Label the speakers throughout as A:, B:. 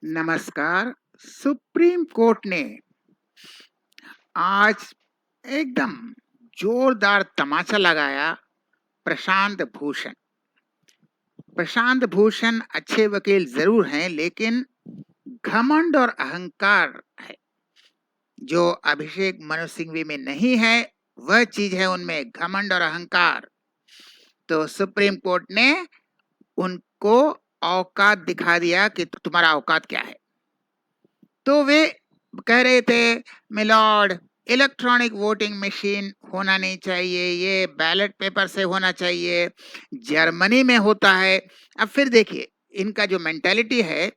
A: नमस्कार। Supreme court ने आज एकदम जोरदार तमाचा लगाया प्रशांत भूषण। प्रशांत भूषण अच्छे वकील जरूर हैं, लेकिन घमंड और अहंकार है जो अभिषेक मनु सिंघवी में नहीं है। वह चीज है उनमें, घमंड और अहंकार। तो सुप्रीम कोर्ट ने उनको औकात दिखा दिया कि तुम्हारा औकात क्या है। तो वे कह रहे थे, मिलॉर्ड, इलेक्ट्रॉनिक वोटिंग मशीन होना नहीं चाहिए, ये बैलेट पेपर से होना चाहिए, जर्मनी में होता है। अब फिर देखिए, इनका जो मेंटालिटी है,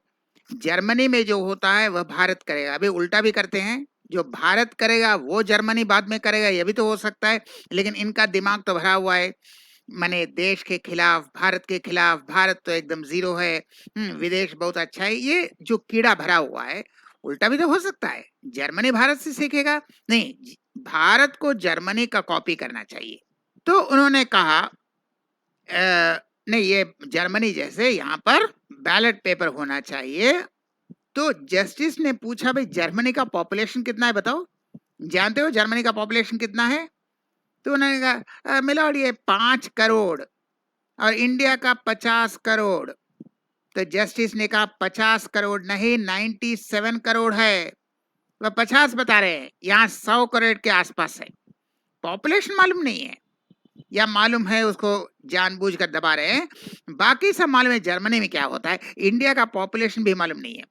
A: जर्मनी में जो होता है वह भारत करेगा। अभी उल्टा भी करते हैं, जो भारत करेगा वो जर्मनी बाद में करेगा, यह भी तो हो सकता है। लेकिन इनका दिमाग तो भरा हुआ है, माने देश के खिलाफ, भारत के खिलाफ। भारत तो एकदम जीरो है, विदेश बहुत अच्छा है। ये जो कीड़ा भरा हुआ है, उल्टा भी तो हो सकता है। जर्मनी भारत से सीखेगा नहीं, भारत को जर्मनी का कॉपी करना चाहिए। तो उन्होंने कहा नहीं, ये जर्मनी जैसे यहाँ पर बैलेट पेपर होना चाहिए। तो जस्टिस ने पूछा, भाई जर्मनी का पॉपुलेशन कितना है बताओ, जानते हो जर्मनी का पॉपुलेशन कितना है? तो उन्होंने कहा, मिलॉर्ड ये 5 करोड़ और इंडिया का 50 करोड़। तो जस्टिस ने कहा 50 करोड़ नहीं, 97 करोड़ है। वह 50 बता रहे हैं, यहाँ 100 करोड़ के आसपास है। पॉपुलेशन मालूम नहीं है, या मालूम है उसको जानबूझ कर दबा रहे हैं। बाकी सब मालूम है जर्मनी में क्या होता है। इंडिया का पॉपुलेशन भी मालूम नहीं है।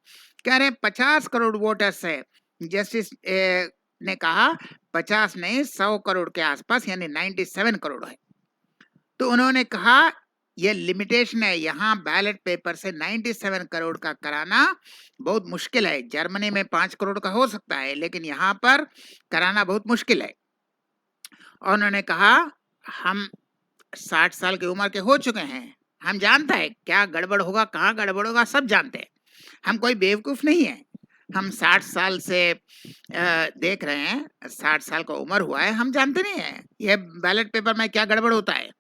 A: कह रहे हैं 50 करोड़ वोटर्स है। जस्टिस ने कहा 50 नहीं, 100 करोड़ के आसपास, यानी 97 करोड़ है। तो उन्होंने कहा ये लिमिटेशन है, यहाँ बैलेट पेपर से 97 करोड़ का कराना बहुत मुश्किल है। जर्मनी में 5 करोड़ का हो सकता है, लेकिन यहाँ पर कराना बहुत मुश्किल है। और उन्होंने कहा हम 60 साल की उम्र के हो चुके हैं, हम जानता है क्या गड़बड़ होगा, कहाँ गड़बड़ होगा, सब जानते हैं। हम कोई बेवकूफ नहीं है। हम 60 साल से देख रहे हैं, 60 साल का उम्र हुआ है, हम जानते नहीं है यह बैलेट पेपर में क्या गड़बड़ होता है।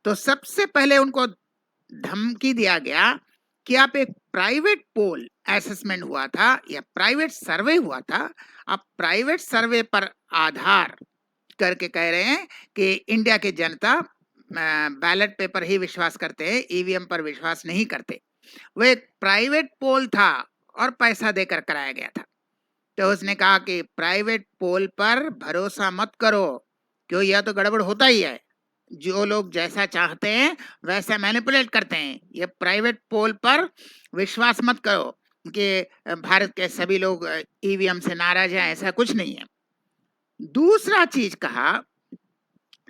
A: तो सबसे पहले उनको धमकी दिया गया कि आप एक प्राइवेट पोल असेसमेंट हुआ था या प्राइवेट सर्वे हुआ था, आप प्राइवेट सर्वे पर आधार करके कह रहे हैं कि इंडिया की जनता बैलेट पेपर ही विश्वास करते हैं, ईवीएम पर विश्वास नहीं करते। वो एक प्राइवेट पोल था और पैसा देकर कराया गया था। तो उसने कहा कि प्राइवेट पोल पर भरोसा मत करो, क्यों, यह तो गड़बड़ होता ही है। जो लोग जैसा चाहते हैं वैसा मैनिपुलेट करते हैं। ये प्राइवेट पोल पर विश्वास मत करो कि भारत के सभी लोग ईवीएम से नाराज हैं, ऐसा कुछ नहीं है। दूसरा चीज कहा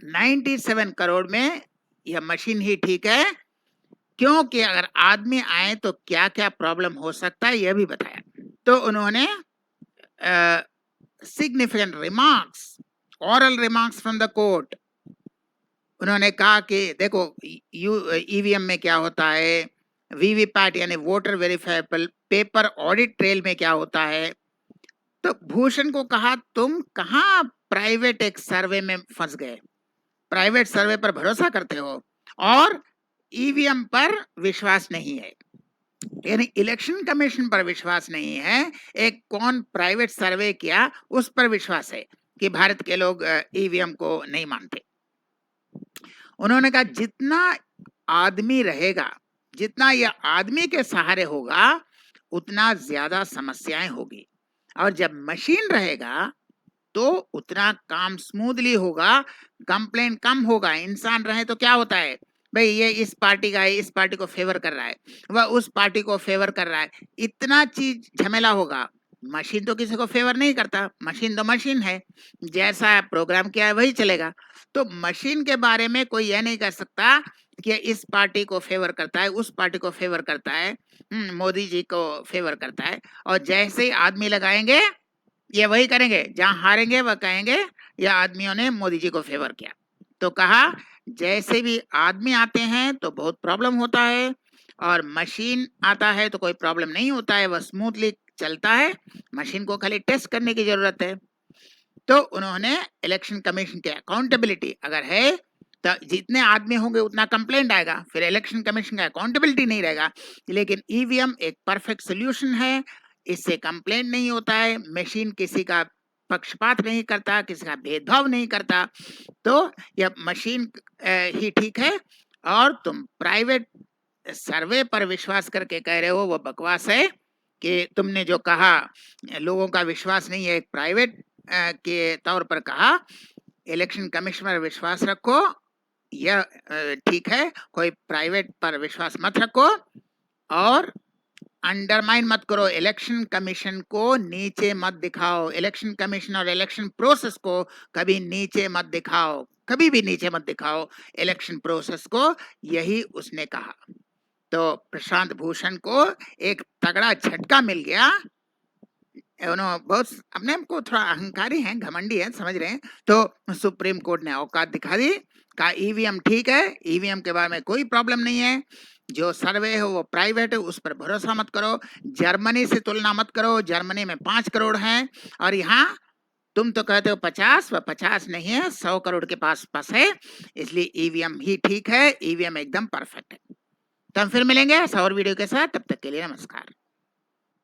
A: 97 करोड़ में यह मशीन ही ठीक है, क्योंकि अगर आदमी आए तो क्या क्या प्रॉब्लम हो सकता है यह भी बताया। तो उन्होंने significant remarks, oral remarks from the court, उन्होंने कहा कि देखो ईवीएम में क्या होता है, वीवीपैट यानी voter verifiable paper audit trail में क्या होता है। तो भूषण को कहा तुम कहाँ प्राइवेट एक सर्वे में फंस गए, प्राइवेट सर्वे पर भरोसा करते हो और ईवीएम पर विश्वास नहीं है, यानी इलेक्शन कमीशन पर विश्वास नहीं है, एक कौन प्राइवेट सर्वे किया उस पर विश्वास है कि भारत के लोग ईवीएम को नहीं मानते। उन्होंने कहा जितना आदमी रहेगा, जितना यह आदमी के सहारे होगा, उतना ज्यादा समस्याएं होगी, और जब मशीन रहेगा तो उतना काम स्मूथली होगा, कंप्लेन कम होगा। इंसान रहे तो क्या होता है, भाई ये इस पार्टी का है, इस पार्टी को फेवर कर रहा है, वह उस पार्टी को फेवर कर रहा है, इतना चीज झमेला होगा। मशीन तो किसी को फेवर नहीं करता, मशीन तो मशीन है, जैसा प्रोग्राम किया है वही चलेगा। तो मशीन के बारे में कोई यह नहीं कर सकता कि इस पार्टी को फेवर करता है, उस पार्टी को फेवर करता है, मोदी जी को फेवर करता है। और जैसे ही आदमी लगाएंगे ये वही करेंगे, जहां हारेंगे वह कहेंगे या आदमियों ने मोदी जी को फेवर किया। तो कहा जैसे भी आदमी आते हैं तो बहुत प्रॉब्लम होता है, और मशीन आता है तो कोई प्रॉब्लम नहीं होता है, वह स्मूथली चलता है, मशीन को खाली टेस्ट करने की जरूरत है। तो उन्होंने इलेक्शन कमीशन की अकाउंटेबिलिटी अगर है तो जितने आदमी होंगे उतना कंप्लेंट आएगा, फिर इलेक्शन कमीशन का अकाउंटेबिलिटी नहीं रहेगा। लेकिन ईवीएम एक परफेक्ट सोल्यूशन है, इससे कंप्लेंट नहीं होता है, मशीन किसी का पक्षपात नहीं करता, किसी का भेदभाव नहीं करता। तो यह मशीन ही ठीक है। और तुम प्राइवेट सर्वे पर विश्वास करके कह रहे हो वो बकवास है। कि तुमने जो कहा लोगों का विश्वास नहीं है, एक प्राइवेट के तौर पर कहा, इलेक्शन कमीशन पर विश्वास रखो, यह ठीक है, कोई प्राइवेट पर विश्वास मत रखो। और अंडरमाइन मत करो, इलेक्शन कमीशन को नीचे मत दिखाओ, इलेक्शन कमीशन और इलेक्शन प्रोसेस को कभी नीचे मत दिखाओ, कभी भी नीचे मत दिखाओ इलेक्शन प्रोसेस को, यही उसने कहा। तो प्रशांत भूषण को एक तगड़ा झटका मिल गया। बहुत अपने को थोड़ा अहंकारी हैं, घमंडी हैं, समझ रहे हैं। तो सुप्रीम कोर्ट ने औकात दिखा दी, कहा ईवीएम ठीक है, ईवीएम के बारे में कोई प्रॉब्लम नहीं है, जो सर्वे है वो प्राइवेट है, उस पर भरोसा मत करो, जर्मनी से तुलना मत करो, जर्मनी में 5 करोड़ है और यहाँ तुम तो कहते हो 50, वह 50 नहीं है, 100 करोड़ के पास है, इसलिए ईवीएम ही ठीक है, ईवीएम एकदम परफेक्ट है। तो हम फिर मिलेंगे ऐसा और वीडियो के साथ, तब तक के लिए नमस्कार।